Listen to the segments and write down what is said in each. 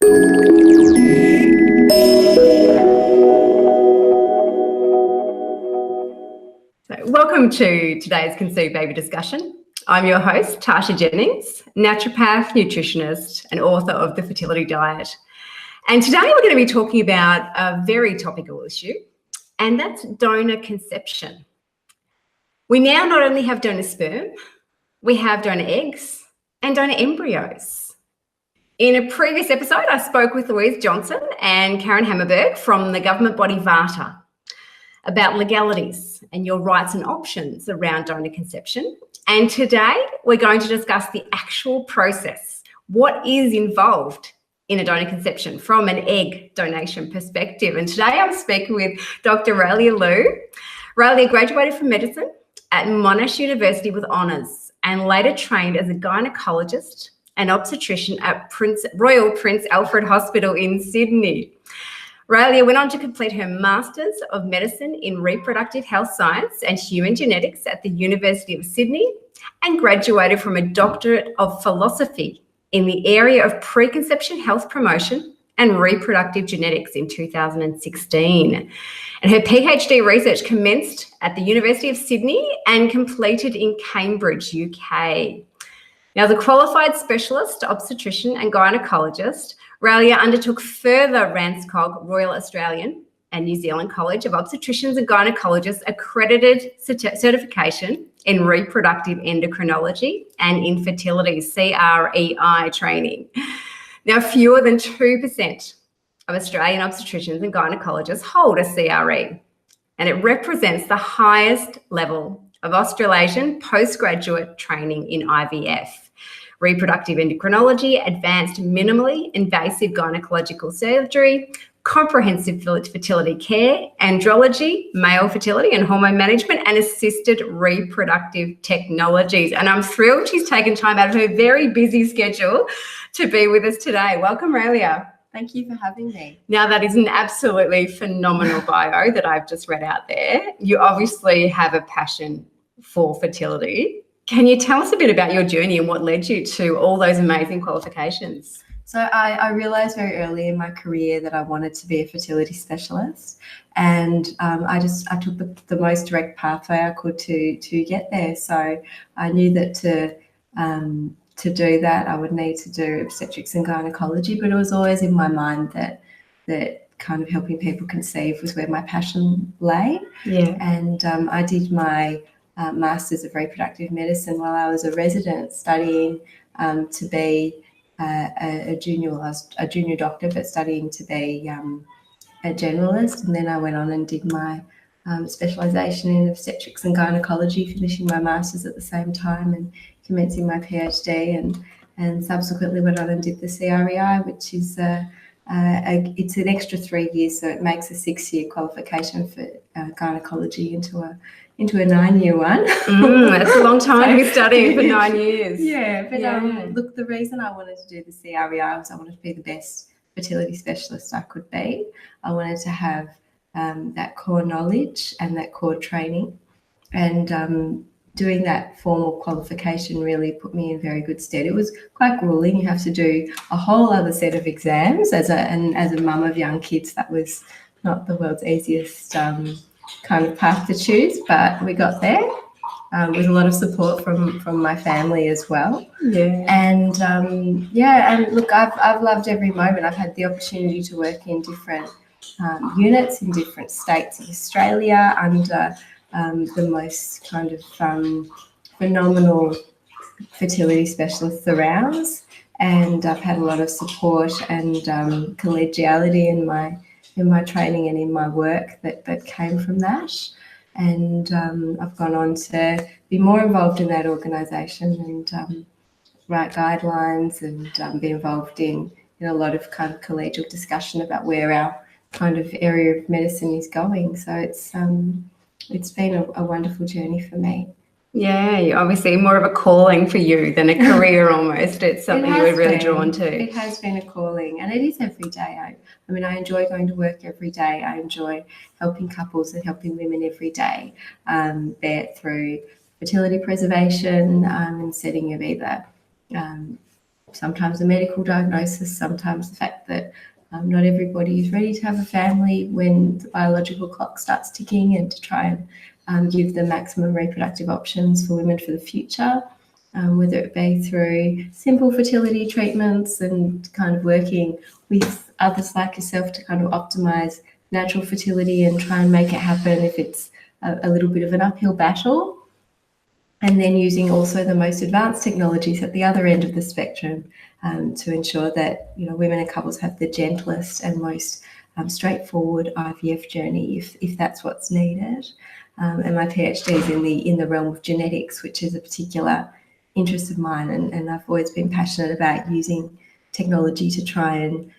Welcome to today's Conceive Baby discussion. I'm your host, Tasha Jennings, naturopath, nutritionist, and author of The Fertility Diet. And today we're going to be talking about a very topical issue, and that's donor conception. We now not only have donor sperm, we have donor eggs and donor embryos. In a previous episode, I spoke with Louise Johnson and Karen Hammerberg from the government body VARTA about legalities and your rights and options around donor conception. And today we're going to discuss the actual process. What is involved in a donor conception from an egg donation perspective? And today I'm speaking with Dr. Raelia Lew. Raelia graduated from medicine at Monash University with honours and later trained as a gynaecologist and obstetrician at Royal Prince Alfred Hospital in Sydney. Raelia went on to complete her Masters of Medicine in Reproductive Health Science and Human Genetics at the University of Sydney and graduated from a Doctorate of Philosophy in the area of preconception health promotion and reproductive genetics in 2016. And her PhD research commenced at the University of Sydney and completed in Cambridge, UK. Now, as a qualified specialist obstetrician and gynaecologist, Raelia undertook further RANZCOG, Royal Australian and New Zealand College of Obstetricians and Gynaecologists accredited certification in reproductive endocrinology and infertility, CREI training. Now, fewer than 2% of Australian obstetricians and gynaecologists hold a CRE, and it represents the highest level of Australasian postgraduate training in IVF, reproductive endocrinology, advanced minimally invasive gynecological surgery, comprehensive fertility care, andrology, male fertility and hormone management, and assisted reproductive technologies. And I'm thrilled she's taken time out of her very busy schedule to be with us today. Welcome, Raelia. Thank you for having me. Now, that is an absolutely phenomenal bio that I've just read out there. You obviously have a passion for fertility. Can you tell us a bit about your journey and what led you to all those amazing qualifications? So I realised very early in my career that I wanted to be a fertility specialist, and I took the most direct pathway I could to get there. So I knew that to do that I would need to do obstetrics and gynaecology, but it was always in my mind that kind of helping people conceive was where my passion lay. Yeah. And I did my Masters of Reproductive Medicine while I was a resident studying to be a junior doctor, but studying to be a generalist. And then I went on and did my specialisation in obstetrics and gynaecology, finishing my Masters at the same time and commencing my PhD, and subsequently went on and did the CREI, which is it's an extra 3 years, so it makes a 6-year qualification for gynaecology into a 9-year one. That's a long time to be studying for 9 years. Yeah, but look, the reason I wanted to do the CREI was I wanted to be the best fertility specialist I could be. I wanted to have that core knowledge and that core training, and doing that formal qualification really put me in very good stead. It was quite grueling. You have to do a whole other set of exams. As a mum of young kids, that was not the world's easiest kind of path to choose, but we got there with a lot of support from my family as well. Yeah. And and look, I've loved every moment. I've had the opportunity to work in different units in different states of Australia under the most kind of phenomenal fertility specialists around, and I've had a lot of support and collegiality in my training and in my work that came from that. And I've gone on to be more involved in that organisation and write guidelines and be involved in a lot of kind of collegial discussion about where our kind of area of medicine is going. So it's been a wonderful journey for me. Yeah, obviously more of a calling for you than a career almost. It's something you were really drawn to. It has been a calling, and it is every day. I mean, I enjoy going to work every day. I enjoy helping couples and helping women every day, be it through fertility preservation and setting of either sometimes a medical diagnosis, sometimes the fact that not everybody is ready to have a family when the biological clock starts ticking, and to try and give the maximum reproductive options for women for the future, whether it be through simple fertility treatments and kind of working with others like yourself to kind of optimise natural fertility and try and make it happen if it's a little bit of an uphill battle. And then using also the most advanced technologies at the other end of the spectrum to ensure that, you know, women and couples have the gentlest and most straightforward IVF journey if that's what's needed. And my PhD is in the realm of genetics, which is a particular interest of mine, and I've always been passionate about using technology to try and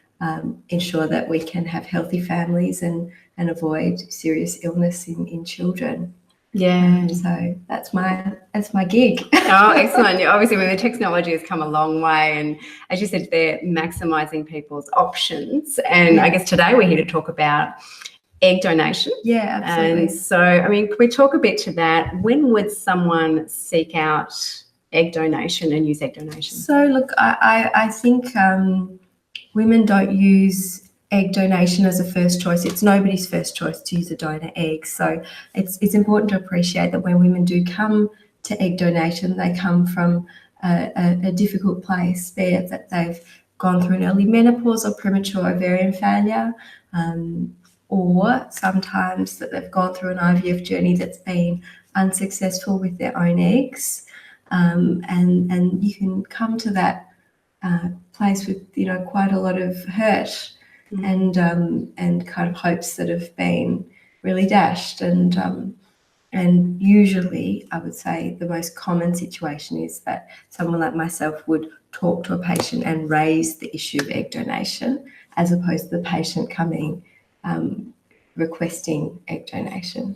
ensure that we can have healthy families and avoid serious illness in children. Yeah. So that's my gig. Oh, excellent. Obviously, the technology has come a long way, and as you said, they're maximising people's options. And I guess today we're here to talk about egg donation. Yeah, absolutely. And so, I mean, can we talk a bit to that? When would someone seek out egg donation and use egg donation? So, look, I think women don't use egg donation as a first choice. It's nobody's first choice to use a donor egg. So it's important to appreciate that when women do come to egg donation, they come from a difficult place, be it that they've gone through an early menopause or premature ovarian failure, or sometimes that they've gone through an IVF journey that's been unsuccessful with their own eggs. And you can come to that place with, you know, quite a lot of hurt and kind of hopes that have been really dashed. And usually I would say the most common situation is that someone like myself would talk to a patient and raise the issue of egg donation, as opposed to the patient coming requesting egg donation.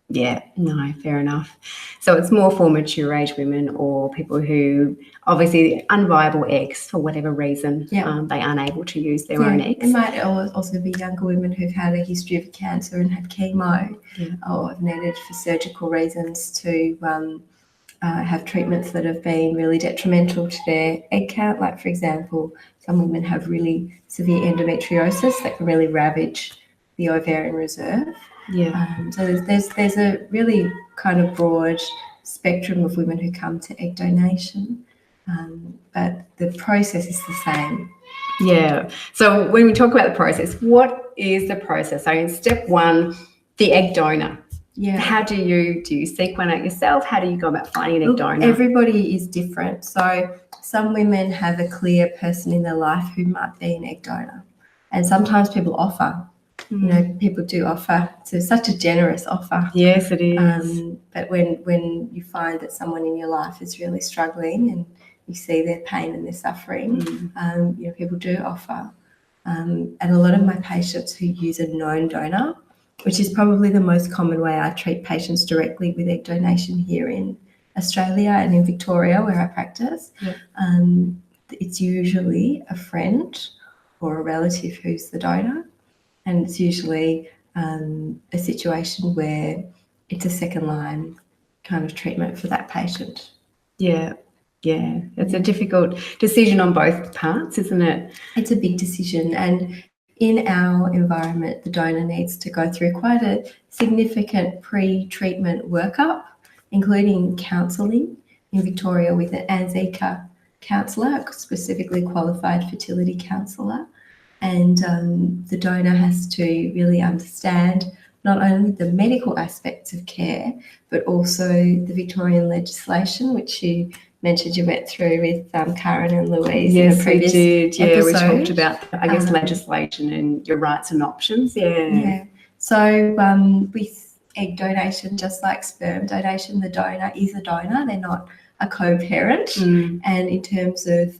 Yeah, no, fair enough. So it's more for mature age women or people who obviously unviable eggs for whatever reason, they aren't able to use their own eggs. It might also be younger women who've had a history of cancer and had chemo, or have needed for surgical reasons to have treatments that have been really detrimental to their egg count. Like, for example, some women have really severe endometriosis that can really ravage the ovarian reserve. So there's a really kind of broad spectrum of women who come to egg donation, but the process is the same. Yeah. So when we talk about the process, what is the process? So in step one, the egg donor. Yeah. How do you seek one out yourself? How do you go about finding an egg donor? Everybody is different. So some women have a clear person in their life who might be an egg donor, and sometimes people offer. You know, people do offer. It's such a generous offer. Yes, it is. But when you find that someone in your life is really struggling and you see their pain and their suffering, you know, people do offer. And a lot of my patients who use a known donor, which is probably the most common way I treat patients directly with egg donation here in Australia and in Victoria where I practice, it's usually a friend or a relative who's the donor. And it's usually a situation where it's a second line kind of treatment for that patient. Yeah. It's a difficult decision on both parts, isn't it? It's a big decision. And in our environment, the donor needs to go through quite a significant pre-treatment workup, including counselling in Victoria with an RANZCOG counsellor, specifically qualified fertility counsellor. And the donor has to really understand not only the medical aspects of care, but also the Victorian legislation, which you mentioned you went through with Karen and Louise in a previous episode. Yeah, we talked about, I guess, legislation and your rights and options. Yeah. So with egg donation, just like sperm donation, the donor is a donor. They're not a co-parent. And in terms of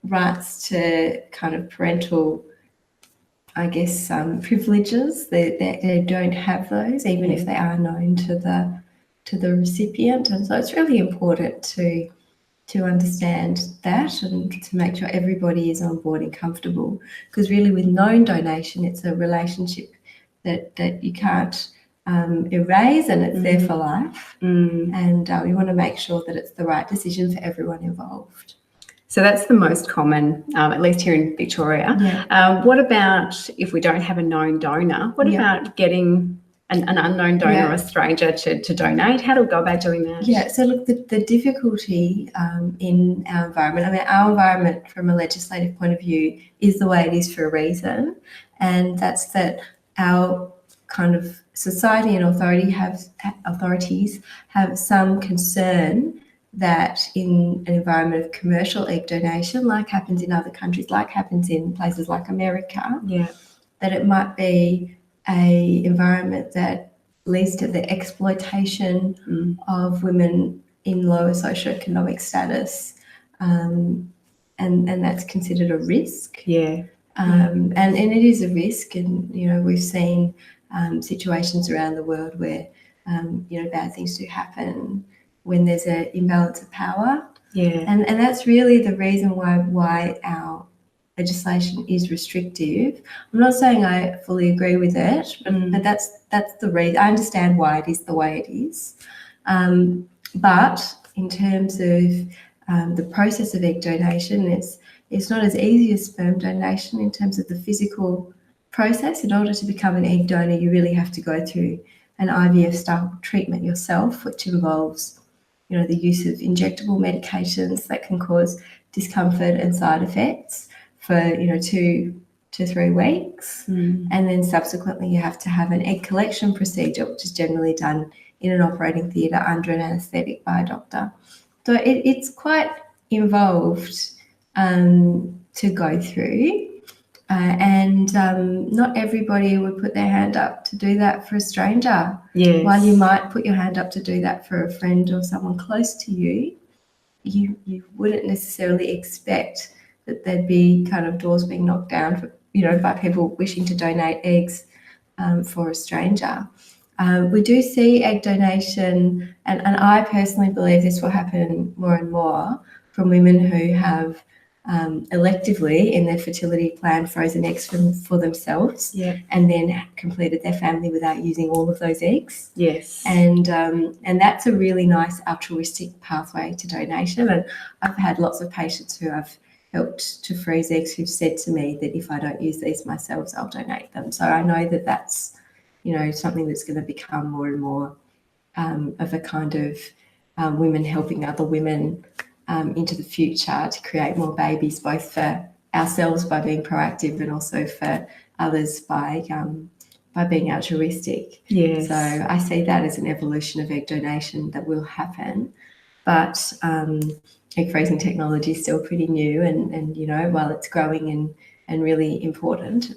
rights to kind of parental, I guess, privileges, they don't have those, even if they are known to the recipient. And so it's really important to understand that and to make sure everybody is on board and comfortable, because really with known donation, it's a relationship that you can't erase, and it's there for life. And we want to make sure that it's the right decision for everyone involved. So that's the most common, at least here in Victoria. Yeah. What about if we don't have a known donor? What about getting an unknown donor or a stranger to donate? How do we go about doing that? Yeah, so look, the difficulty in our environment, I mean, our environment from a legislative point of view is the way it is for a reason, and that's that our kind of society and authorities have some concern that in an environment of commercial egg donation, like happens in other countries, like happens in places like America, that it might be a environment that leads to the exploitation of women in lower socioeconomic status, and that's considered a risk. And it is a risk, and we've seen situations around the world where bad things do happen when there's an imbalance of power. And that's really the reason why our legislation is restrictive. I'm not saying I fully agree with it, but that's the reason. I understand why it is the way it is. But in terms of the process of egg donation, it's not as easy as sperm donation in terms of the physical process. In order to become an egg donor, you really have to go through an IVF-style treatment yourself, which involves the use of injectable medications that can cause discomfort and side effects for 2 to 3 weeks. And then subsequently you have to have an egg collection procedure, which is generally done in an operating theatre under an anaesthetic by a doctor. So it's quite involved to go through. And not everybody would put their hand up to do that for a stranger. While you might put your hand up to do that for a friend or someone close to you, you wouldn't necessarily expect that there'd be kind of doors being knocked down for, by people wishing to donate eggs for a stranger. We do see egg donation, and I personally believe this will happen more and more from women who have electively in their fertility plan frozen eggs for themselves, and then completed their family without using all of those eggs. And that's a really nice altruistic pathway to donation. And I've had lots of patients who I've helped to freeze eggs who've said to me that if I don't use these myself, I'll donate them. So I know that that's something that's going to become more and more of a kind of women helping other women into the future to create more babies, both for ourselves by being proactive and also for others by being altruistic. So I see that as an evolution of egg donation that will happen. But egg freezing technology is still pretty new, and while it's growing and really important,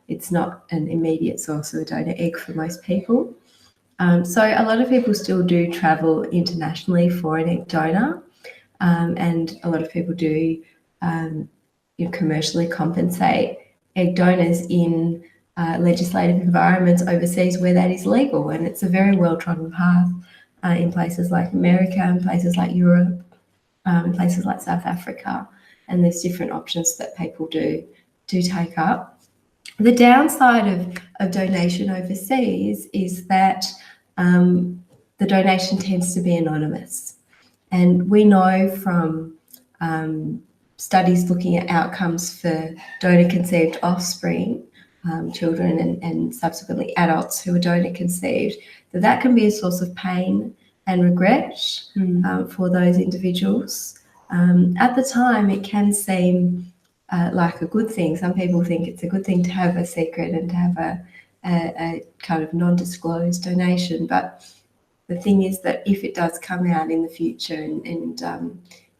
it's not an immediate source of a donor egg for most people. So a lot of people still do travel internationally for an egg donor. And a lot of people do commercially compensate egg donors in legislative environments overseas where that is legal, and it's a very well-trodden path in places like America and places like Europe, and places like South Africa, and there's different options that people do take up. The downside of donation overseas is that the donation tends to be anonymous. And we know from studies looking at outcomes for donor-conceived offspring, children and subsequently adults who are donor-conceived, that can be a source of pain and regret for those individuals. At the time, it can seem like a good thing. Some people think it's a good thing to have a secret and to have a kind of non-disclosed donation, but the thing is that if it does come out in the future and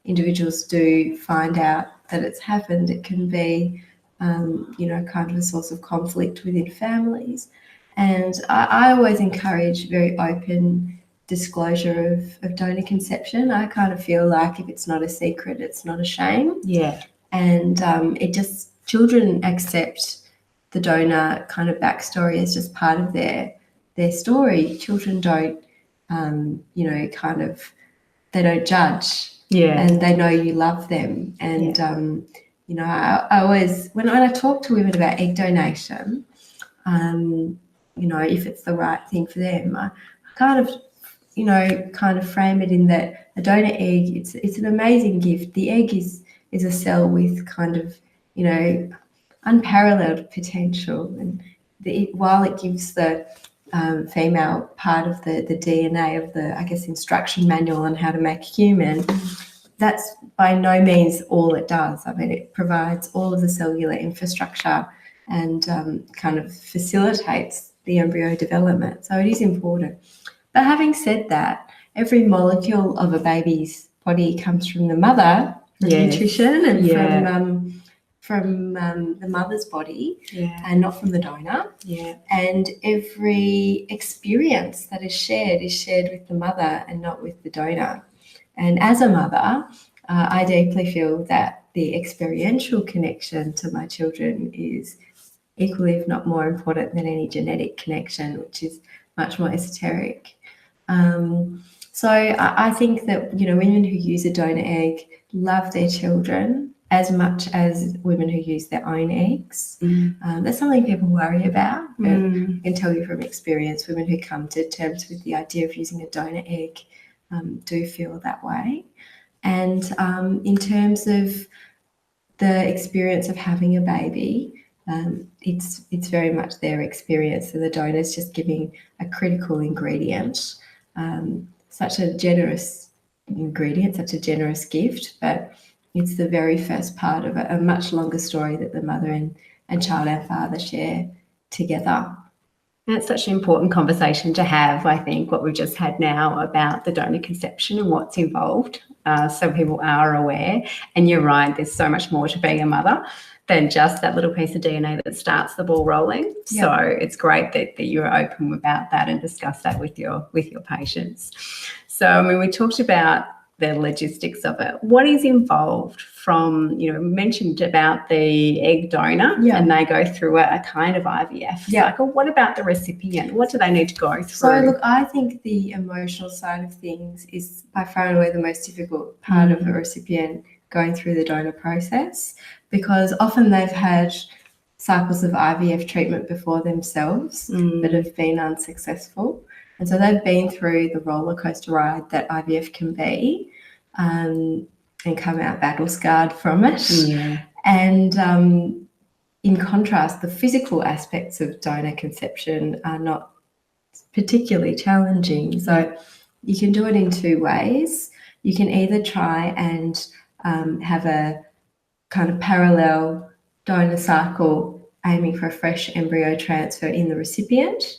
individuals do find out that it's happened, it can be, kind of a source of conflict within families. And I always encourage very open disclosure of donor conception. I kind of feel like if it's not a secret, it's not a shame. And children accept the donor kind of backstory as just part of their story. Children don't, they don't judge, and they know you love them. And, I always, when I talk to women about egg donation, if it's the right thing for them, I kind of frame it in that a donor egg, it's an amazing gift. The egg is is a cell with kind of, you know, unparalleled potential. And while it gives the female part of the DNA of the, I guess, instruction manual on how to make human, that's by no means all it does. I mean, it provides all of the cellular infrastructure and kind of facilitates the embryo development. So it is important. But having said that, every molecule of a baby's body comes from the mother, from nutrition, and from the mother's body, and not from the donor. And every experience that is shared with the mother and not with the donor. And as a mother, I deeply feel that the experiential connection to my children is equally, if not more important than any genetic connection, which is much more esoteric. So I think that, you know, women who use a donor egg love their children as much as women who use their own eggs. That's something people worry about. But I can tell you from experience, women who come to terms with the idea of using a donor egg do feel that way. And in terms of the experience of having a baby, it's very much their experience. So the donor's just giving a critical ingredient, such a generous ingredient, such a generous gift, but it's the very first part of a much longer story that the mother and child and father share together. That's such an important conversation to have, I think, what we've just had now about the donor conception and what's involved, so people are aware. And you're right, there's so much more to being a mother than just that little piece of DNA that starts the ball rolling. Yep. So it's great that you're open about that and discuss that with your patients. So, I mean, we talked about the logistics of it. What is involved from, you know, mentioned about the egg donor, and they go through a kind of IVF cycle. What about the recipient? What do they need to go through? So, look, I think the emotional side of things is by far and away the most difficult part of a recipient going through the donor process, because often they've had cycles of IVF treatment before themselves that have been unsuccessful. And so they've been through the roller coaster ride that IVF can be, and come out battle scarred from it. And in contrast, the physical aspects of donor conception are not particularly challenging. So you can do it in two ways. You can either try and have a kind of parallel donor cycle aiming for a fresh embryo transfer in the recipient.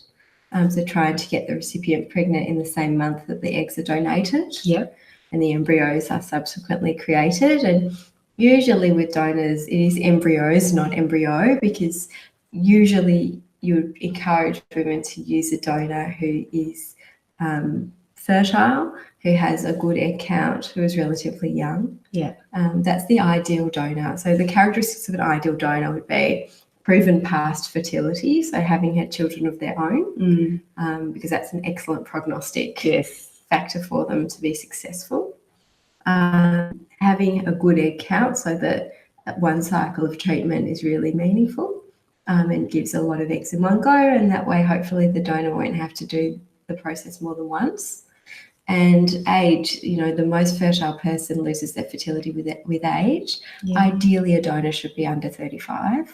So trying to get the recipient pregnant in the same month that the eggs are donated. And the embryos are subsequently created. And usually with donors, it is embryos, not embryo, because usually you would encourage women to use a donor who is fertile, who has a good egg count, who is relatively young. That's the ideal donor. So the characteristics of an ideal donor would be proven past fertility, so having had children of their own, because that's an excellent prognostic factor for them to be successful. Having a good egg count, so that one cycle of treatment is really meaningful and gives a lot of eggs in one go, and that way hopefully the donor won't have to do the process more than once. And age, you know, the most fertile person loses their fertility with age. Ideally, a donor should be under 35.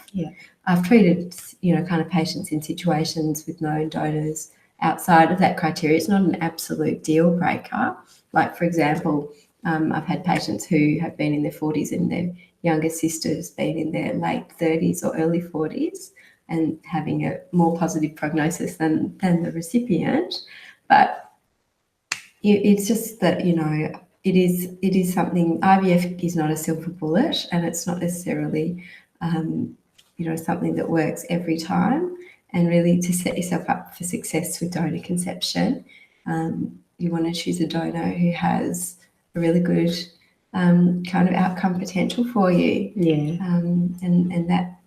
I've treated, you know, kind of patients in situations with known donors outside of that criteria. It's not an absolute deal breaker. Like, for example, I've had patients who have been in their 40s and their younger sister's been in their late 30s or early 40s and having a more positive prognosis than the recipient. But it's just that, you know, it is something. IVF is not a silver bullet, and it's not necessarily you know, something that works every time. And really, to set yourself up for success with donor conception, you want to choose a donor who has a really good kind of outcome potential for you. And that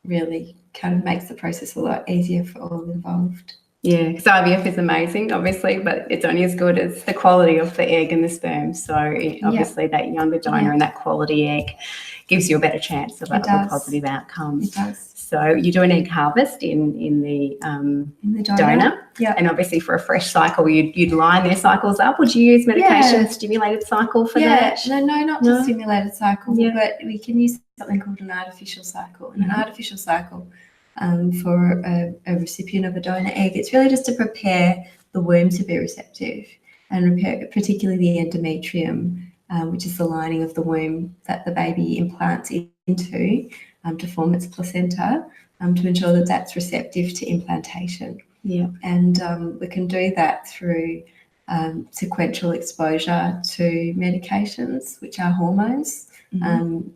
really kind of makes the process a lot easier for all involved. Yeah, because IVF is amazing, obviously, but it's only as good as the quality of the egg and the sperm. So obviously that younger donor and that quality egg gives you a better chance of a positive outcome. It does. So you do an egg harvest in the donor. Yeah. And obviously for a fresh cycle, you'd line their cycles up. Would you use medication stimulated cycle for that? No, not the stimulated cycle, but we can use something called an artificial cycle. And an artificial cycle for a recipient of a donor egg, it's really just to prepare the womb to be receptive and repair particularly the endometrium, which is the lining of the womb that the baby implants into to form its placenta, to ensure that that's receptive to implantation. Yeah. And we can do that through sequential exposure to medications, which are hormones, kind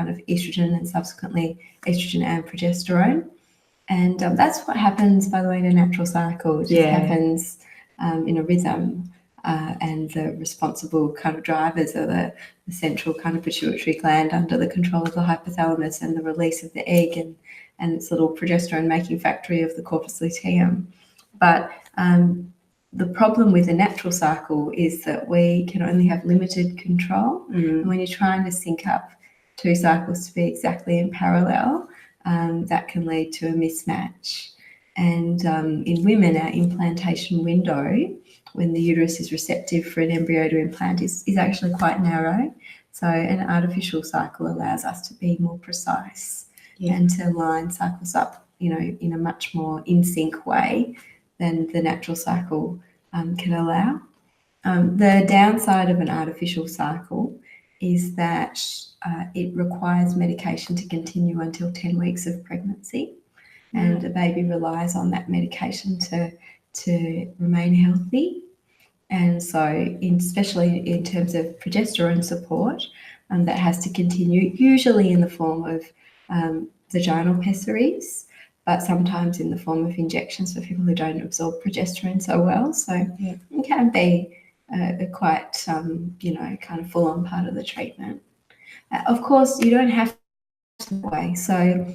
of estrogen and subsequently estrogen and progesterone. And that's what happens, by the way, in a natural cycle. It just happens in a rhythm, and the responsible kind of drivers are the central kind of pituitary gland under the control of the hypothalamus and the release of the egg and its little progesterone-making factory of the corpus luteum. But the problem with a natural cycle is that we can only have limited control. And when you're trying to sync up two cycles to be exactly in parallel, that can lead to a mismatch. And in women, our implantation window, when the uterus is receptive for an embryo to implant, is actually quite narrow. So an artificial cycle allows us to be more precise and to line cycles up, in a much more in sync way than the natural cycle can allow. The downside of an artificial cycle is that it requires medication to continue until 10 weeks of pregnancy, and the baby relies on that medication to remain healthy. And so, especially in terms of progesterone support, that has to continue, usually in the form of vaginal pessaries, but sometimes in the form of injections for people who don't absorb progesterone so well. So it can be a quite, kind of full-on part of the treatment. Of course, you don't have to that way. So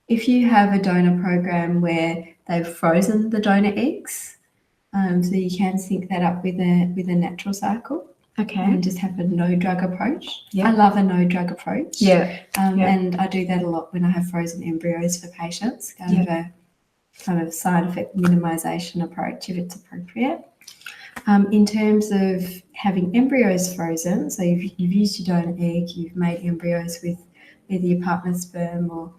if you have a donor program where they've frozen the donor eggs, so you can sync that up with a natural cycle. Okay. And just have a no-drug approach. I love a no-drug approach. And I do that a lot when I have frozen embryos for patients, a kind of side effect minimization approach if it's appropriate. In terms of having embryos frozen, so you've used your donor egg, you've made embryos with either your partner's sperm or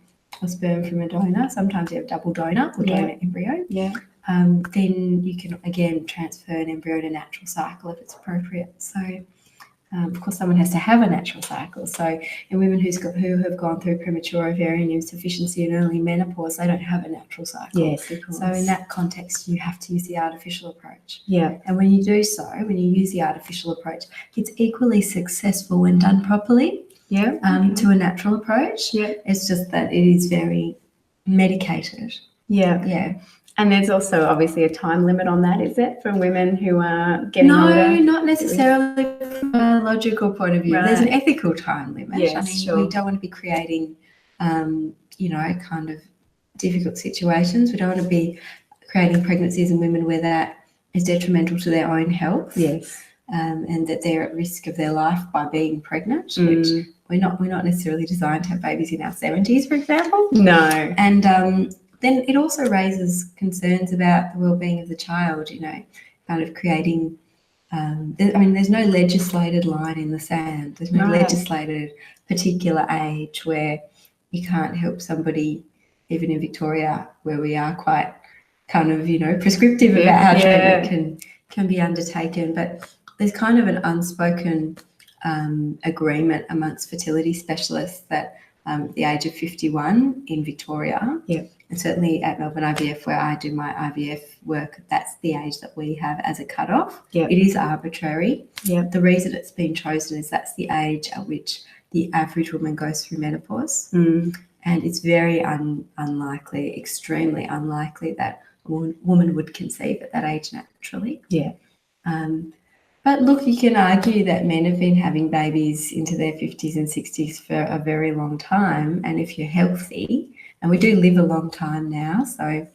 sperm from a donor. Sometimes you have double donor or donor embryo. Then you can again transfer an embryo to natural cycle if it's appropriate. So of course someone has to have a natural cycle. So in women who have gone through premature ovarian insufficiency and early menopause, they don't have a natural cycle. Yes, of course. So in that context you have to use the artificial approach. Yeah. And when you do so, when you use the artificial approach, it's equally successful when done properly. To a natural approach. It's just that it is very medicated. And there's also obviously a time limit on that, is it, for women who are getting older? No, not necessarily from a logical point of view. There's an ethical time limit. Yes, I mean, we don't want to be creating, kind of difficult situations. We don't want to be creating pregnancies in women where that is detrimental to their own health. Yes. And that they're at risk of their life by being pregnant, which we're not necessarily designed to have babies in our 70s, for example. No. And then it also raises concerns about the well-being of the child, kind of creating, there's no legislated line in the sand. There's no legislated particular age where you can't help somebody, even in Victoria, where we are quite kind of, prescriptive about how treatment can be undertaken. But there's kind of an unspoken agreement amongst fertility specialists that the age of 51 in Victoria, and certainly at Melbourne IVF, where I do my IVF work, that's the age that we have as a cutoff. It is arbitrary. The reason it's been chosen is that's the age at which the average woman goes through menopause. And it's very unlikely, extremely unlikely that a woman would conceive at that age naturally. But look, you can argue that men have been having babies into their 50s and 60s for a very long time. And if you're healthy, and we do live a long time now, so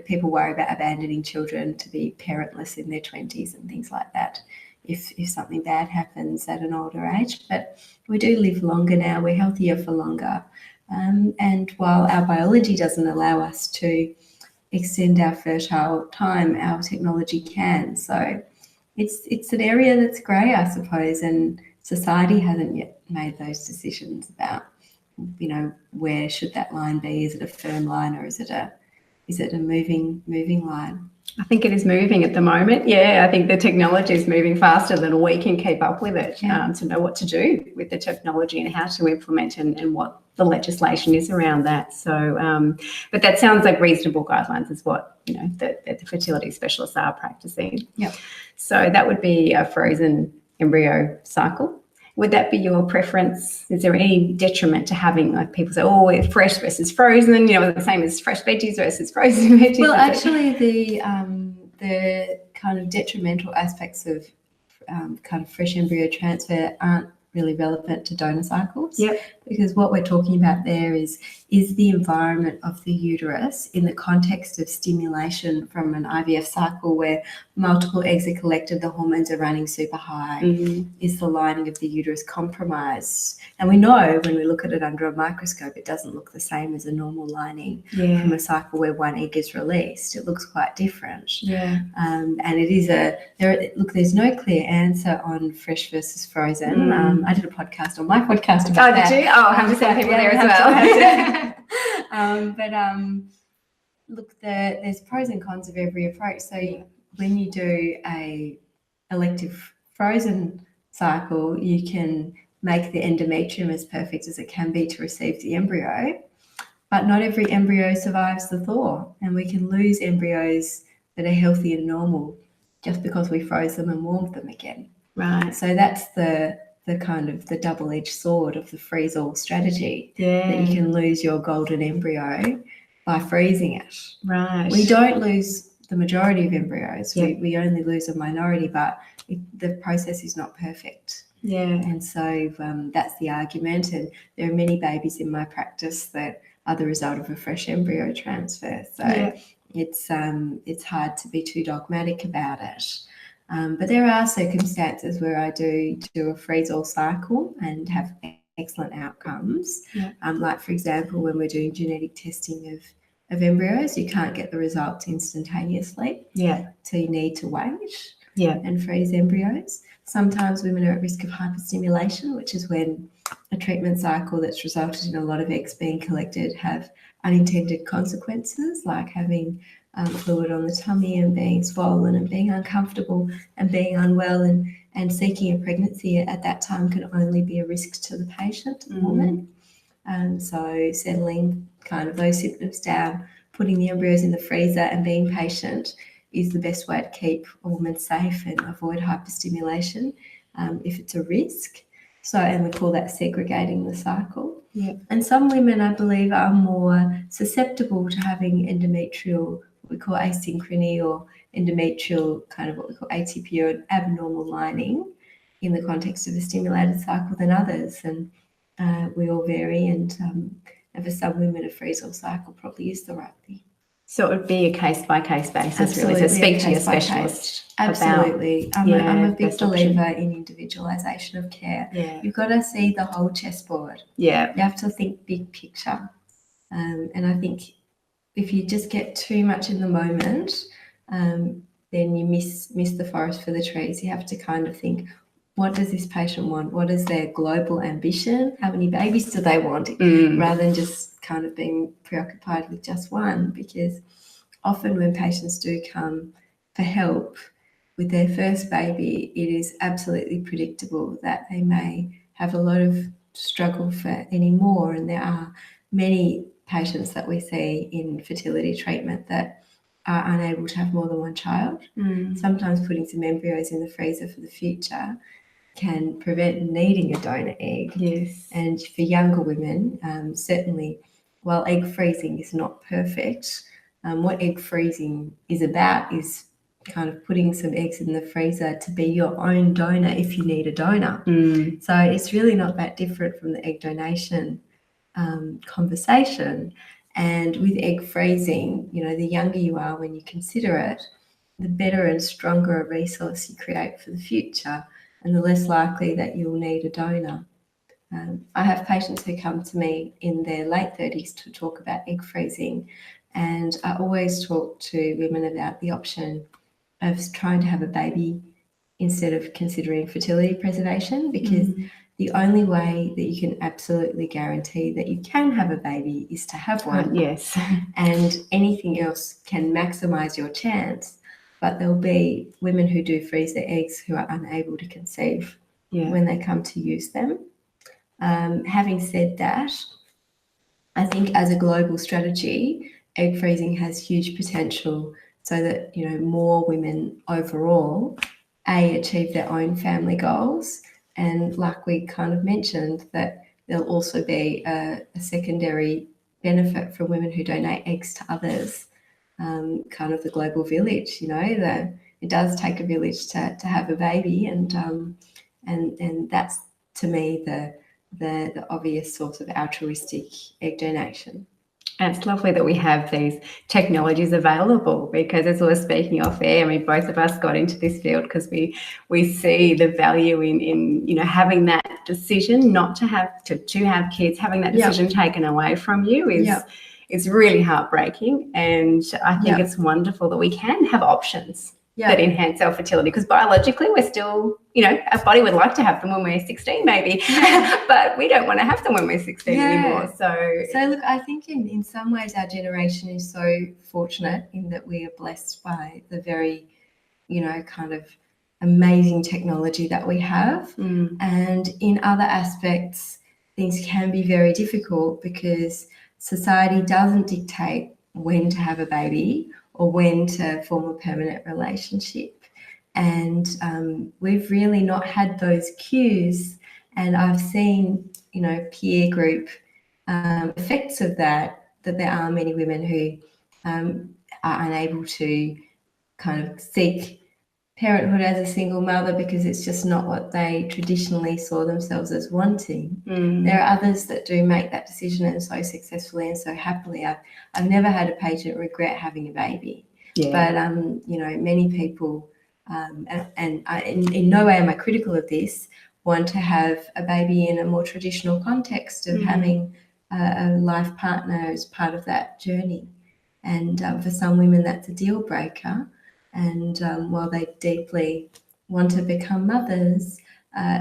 people worry about abandoning children to be parentless in their 20s and things like that if something bad happens at an older age. But we do live longer now. We're healthier for longer. And while our biology doesn't allow us to extend our fertile time, our technology can. So it's an area that's grey, I suppose, and society hasn't yet made those decisions about, where should that line be? Is it a firm line, or is it a moving line? I think it is moving at the moment. Yeah, I think the technology is moving faster than we can keep up with it, to know what to do with the technology and how to implement and what the legislation is around that. So, but that sounds like reasonable guidelines is what, the fertility specialists are practicing. Yep. So that would be a frozen embryo cycle. Would that be your preference? Is there any detriment to having, like, people say, oh, fresh versus frozen, the same as fresh veggies versus frozen veggies? Well, actually, the kind of detrimental aspects of kind of fresh embryo transfer aren't really relevant to donor cycles. Yep. Because what we're talking about there is the environment of the uterus in the context of stimulation from an IVF cycle where multiple eggs are collected, the hormones are running super high. Is the lining of the uterus compromised? And we know when we look at it under a microscope, it doesn't look the same as a normal lining from a cycle where one egg is released. It looks quite different. Yeah. And it is there's no clear answer on fresh versus frozen. I did a podcast on my podcast about that. Did you? Oh, I have to send people there as well. Look, there's pros and cons of every approach. So when you do a elective frozen cycle, you can make the endometrium as perfect as it can be to receive the embryo, but not every embryo survives the thaw, and we can lose embryos that are healthy and normal just because we froze them and warmed them again. Right. So that's the kind of the double-edged sword of the freeze-all strategy, that you can lose your golden embryo by freezing it. Right. We don't lose the majority of embryos. We only lose a minority, but the process is not perfect. Yeah. And so that's the argument. And there are many babies in my practice that are the result of a fresh embryo transfer. So it's hard to be too dogmatic about it. But there are circumstances where I do a freeze-all cycle and have excellent outcomes. Like, for example, when we're doing genetic testing of embryos, you can't get the results instantaneously. So you need to wait and freeze embryos. Sometimes women are at risk of hyperstimulation, which is when a treatment cycle that's resulted in a lot of eggs being collected have unintended consequences, like having fluid on the tummy and being swollen and being uncomfortable and being unwell, and seeking a pregnancy at that time can only be a risk to the patient, the woman. So settling kind of those symptoms down, putting the embryos in the freezer and being patient is the best way to keep a woman safe and avoid hyperstimulation if it's a risk. So, and we call that segregating the cycle. And some women, I believe, are more susceptible to having endometrial, what we call asynchrony, or endometrial kind of what we call ATP, or an abnormal lining in the context of a stimulated cycle than others. And we all vary, and for some women, a freeze-all cycle probably is the right thing. So it would be a case-by-case basis, really. So speak to your specialist. Absolutely. I'm a big believer in individualisation of care. You've got to see the whole chessboard. You have to think big picture. And I think if you just get too much in the moment, then you miss the forest for the trees. You have to kind of think, what does this patient want? What is their global ambition? How many babies do they want? Rather than just kind of being preoccupied with just one, because often when patients do come for help with their first baby, it is absolutely predictable that they may have a lot of struggle for any more. And there are many patients that we see in fertility treatment that are unable to have more than one child. Sometimes putting some embryos in the freezer for the future can prevent needing a donor egg. And for younger women, certainly, while egg freezing is not perfect, what egg freezing is about is kind of putting some eggs in the freezer to be your own donor if you need a donor. So it's really not that different from the egg donation conversation. And with egg freezing, the younger you are when you consider it, the better and stronger a resource you create for the future, and the less likely that you'll need a donor. I have patients who come to me in their late 30s to talk about egg freezing, and I always talk to women about the option of trying to have a baby instead of considering fertility preservation, because the only way that you can absolutely guarantee that you can have a baby is to have one. Yes. And anything else can maximise your chance, but there'll be women who do freeze their eggs who are unable to conceive when they come to use them. Having said that, I think as a global strategy, egg freezing has huge potential so that, more women overall, achieve their own family goals. And like we kind of mentioned, that there'll also be a secondary benefit for women who donate eggs to others, kind of the global village, that it does take a village to have a baby. And that's, to me, the obvious source of altruistic egg donation. And it's lovely that we have these technologies available, because as we were speaking off air, both of us got into this field because we see the value in having that decision not to have kids, having that decision taken away from you is really heartbreaking. And I think it's wonderful that we can have options that enhance our fertility, because biologically we're still, our body would like to have them when we're 16 maybe, but we don't want to have them when we're 16 anymore. So look, I think in some ways our generation is so fortunate in that we are blessed by the very, kind of amazing technology that we have. And in other aspects, things can be very difficult because society doesn't dictate when to have a baby or when to form a permanent relationship. And we've really not had those cues. And I've seen, peer group effects of that there are many women who are unable to kind of seek parenthood as a single mother because it's just not what they traditionally saw themselves as wanting. There are others that do make that decision, and so successfully and so happily. I've never had a patient regret having a baby, but many people, and I, in no way am I critical of this, want to have a baby in a more traditional context of having a life partner as part of that journey. And for some women, that's a deal breaker. And while they deeply want to become mothers,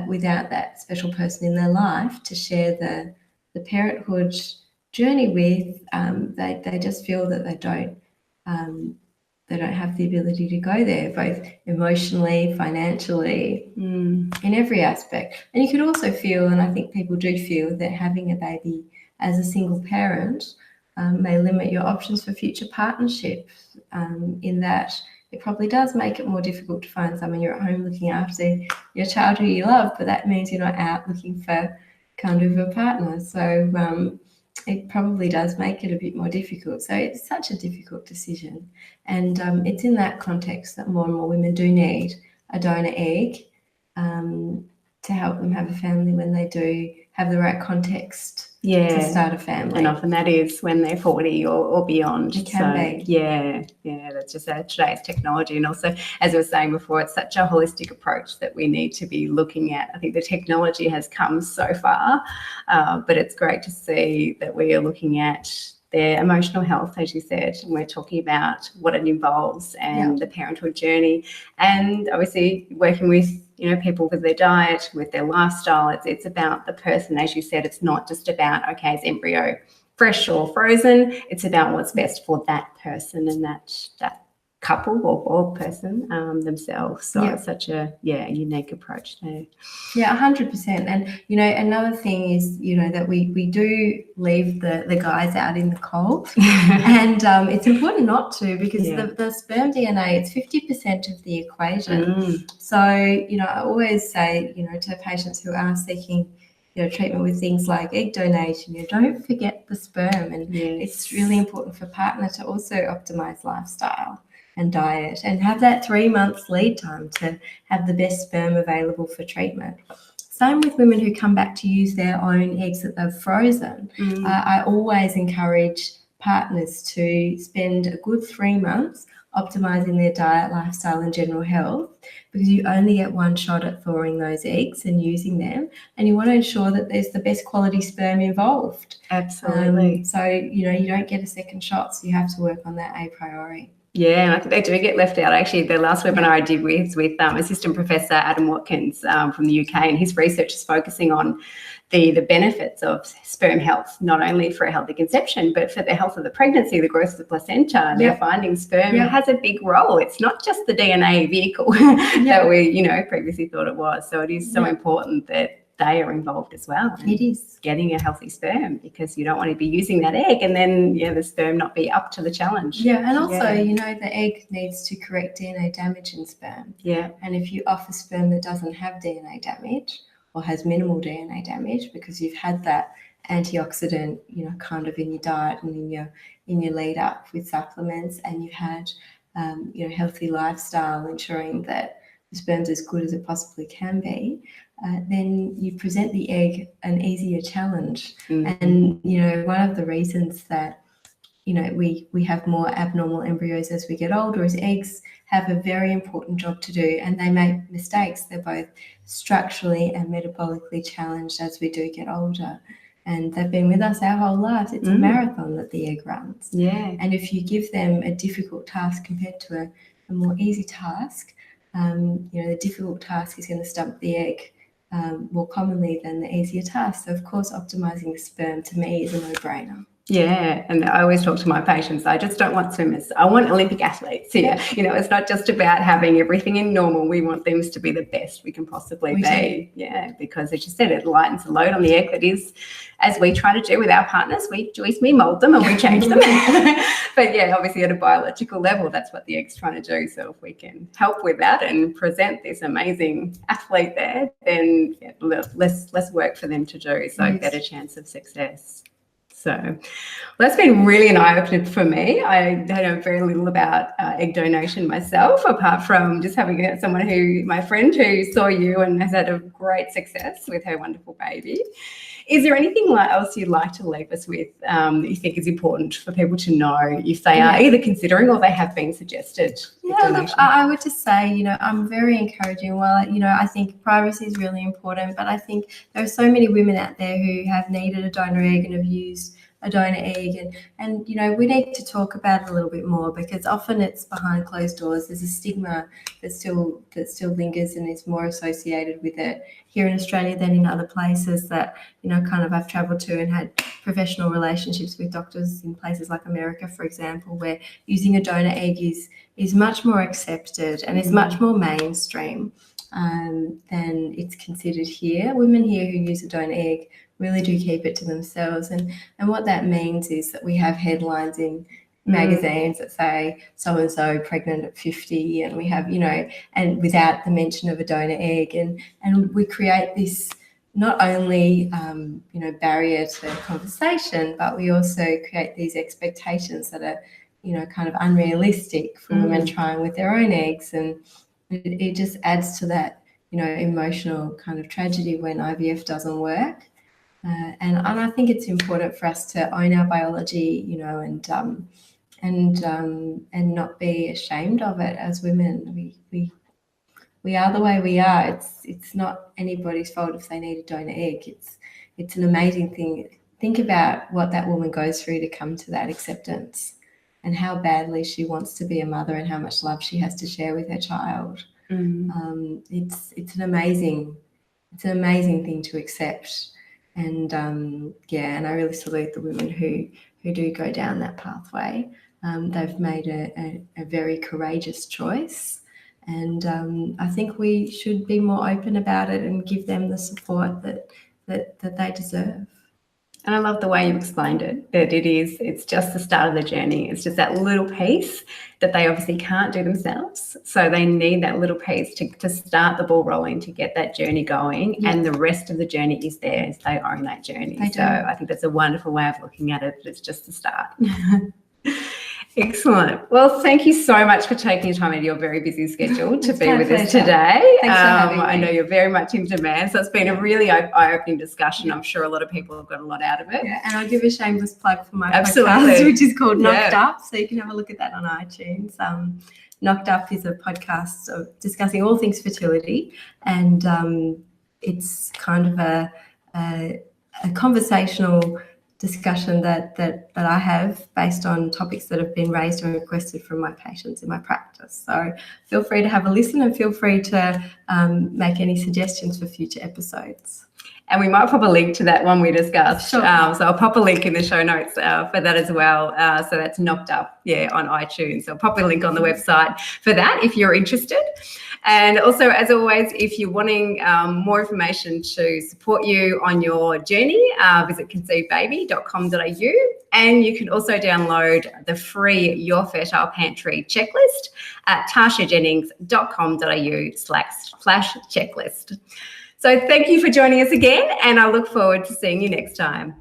without that special person in their life to share the parenthood journey with, they just feel that they don't have the ability to go there, both emotionally, financially, in every aspect. And you could also feel, and I think people do feel, that having a baby as a single parent may limit your options for future partnerships, in that it probably does make it more difficult to find someone you're at home looking after your child who you love, but that means you're not out looking for kind of a partner. So it probably does make it a bit more difficult. So it's such a difficult decision. And it's in that context that more and more women do need a donor egg to help them have a family when they do have the right context to start a family. And often that is when they're 40 or beyond. It can be. Yeah, that's just today's technology. And also, as I was saying before, it's such a holistic approach that we need to be looking at. I think the technology has come so far, but it's great to see that we are looking at their emotional health, as you said, and we're talking about what it involves and the parenthood journey, and obviously working with people with their diet, with their lifestyle. It's about the person, as you said. It's not just about, okay, is embryo fresh or frozen? It's about what's best for that person and that couple or person themselves. So it's such a unique approach there. 100%. And another thing is that we do leave the guys out in the cold, and it's important not to, because the sperm DNA, it's 50% of the equation. So I always say to patients who are seeking treatment with things like egg donation, don't forget the sperm. And it's really important for partner to also optimize lifestyle and diet, and have that 3 months lead time to have the best sperm available for treatment. Same with women who come back to use their own eggs that they've frozen. I always encourage partners to spend a good 3 months optimizing their diet, lifestyle, and general health, because you only get one shot at thawing those eggs and using them, and you want to ensure that there's the best quality sperm involved. Absolutely. So, you know, you don't get a second shot, so you have to work on that a priori. Yeah, and I think they do get left out. Actually, the last webinar I did with Assistant Professor Adam Watkins from the UK, and his research is focusing on the benefits of sperm health, not only for a healthy conception, but for the health of the pregnancy, the growth of the placenta. They're finding sperm has a big role. It's not just the DNA vehicle that we, you know, previously thought it was. So it is so important that they are involved as well. It is. Getting a healthy sperm, because you don't want to be using that egg and then the sperm not be up to the challenge. Yeah, and also, you know, the egg needs to correct DNA damage in sperm. Yeah. And if you offer sperm that doesn't have DNA damage or has minimal DNA damage, because you've had that antioxidant, you know, kind of in your diet and in your lead up with supplements, and you've had you know, healthy lifestyle, ensuring that the sperm's as good as it possibly can be, then you present the egg an easier challenge. And, you know, one of the reasons that, you know, we have more abnormal embryos as we get older is eggs have a very important job to do, and they make mistakes. They're both structurally and metabolically challenged as we do get older. And they've been with us our whole lives. It's a marathon that the egg runs. Yeah. And if you give them a difficult task compared to a more easy task, you know, the difficult task is going to stump the egg more commonly than the easier task. So, of course, optimizing the sperm to me is a no-brainer. Yeah, and I always talk to my patients, I just don't want swimmers. I want Olympic athletes here. Yeah. You know, it's not just about having everything in normal. We want them to be the best we can possibly be. Yeah, because as you said, it lightens the load on the egg. That is, as we try to do with our partners, we mould them and we change them. But yeah, obviously at a biological level, that's what the egg's trying to do. So if we can help with that and present this amazing athlete there, then less work for them to do. So better chance of success. So that's been really an eye-opener for me. I know very little about egg donation myself, apart from just having my friend who saw you and has had a great success with her wonderful baby. Is there anything else you'd like to leave us with that you think is important for people to know if they are either considering or they have been suggested? Yeah, look, I would just say, you know, I'm very encouraging. Well, you know, I think privacy is really important, but I think there are so many women out there who have needed a donor egg and have used a donor egg, and you know, we need to talk about it a little bit more, because often it's behind closed doors. There's a stigma that still lingers and is more associated with it here in Australia than in other places that, you know, kind of I've travelled to and had professional relationships with doctors in places like America, for example, where using a donor egg is much more accepted and is much more mainstream than it's considered here. Women here who use a donor egg really do keep it to themselves, and what that means is that we have headlines in magazines that say so and so pregnant at 50, and we have, you know, and without the mention of a donor egg, and we create this not only you know, barrier to conversation, but we also create these expectations that are, you know, kind of unrealistic for women trying with their own eggs, and it just adds to that, you know, emotional kind of tragedy when IVF doesn't work. And I think it's important for us to own our biology, you know, and not be ashamed of it as women. We are the way we are. It's not anybody's fault if they need a donor egg. It's an amazing thing. Think about what that woman goes through to come to that acceptance, and how badly she wants to be a mother and how much love she has to share with her child. It's an amazing thing to accept. And and I really salute the women who do go down that pathway. They've made a very courageous choice, and I think we should be more open about it and give them the support that they deserve. And I love the way you explained it, that it's just the start of the journey. It's just that little piece that they obviously can't do themselves. So they need that little piece to start the ball rolling, to get that journey going. Yes. And the rest of the journey is theirs. They own that journey. So I think that's a wonderful way of looking at it. It's just the start. Excellent. Well, thank you so much for taking time out of your very busy schedule to be with us today. Thanks for having me. I know you're very much in demand, so it's been a really eye-opening discussion. I'm sure a lot of people have got a lot out of it. Yeah, and I'll give a shameless plug for my podcast, which is called Knocked Up, so you can have a look at that on iTunes. Knocked Up is a podcast of discussing all things fertility, and it's kind of a conversational discussion that I have based on topics that have been raised and requested from my patients in my practice. So feel free to have a listen, and feel free to make any suggestions for future episodes. And we might pop a link to that one we discussed. Sure. So I'll pop a link in the show notes for that as well. So that's Knocked Up, on iTunes. So I'll pop a link on the website for that if you're interested. And also, as always, if you're wanting more information to support you on your journey, visit conceivebaby.com.au. And you can also download the free Your Fertile Pantry checklist at tashiajennings.com.au/checklist. So thank you for joining us again, and I look forward to seeing you next time.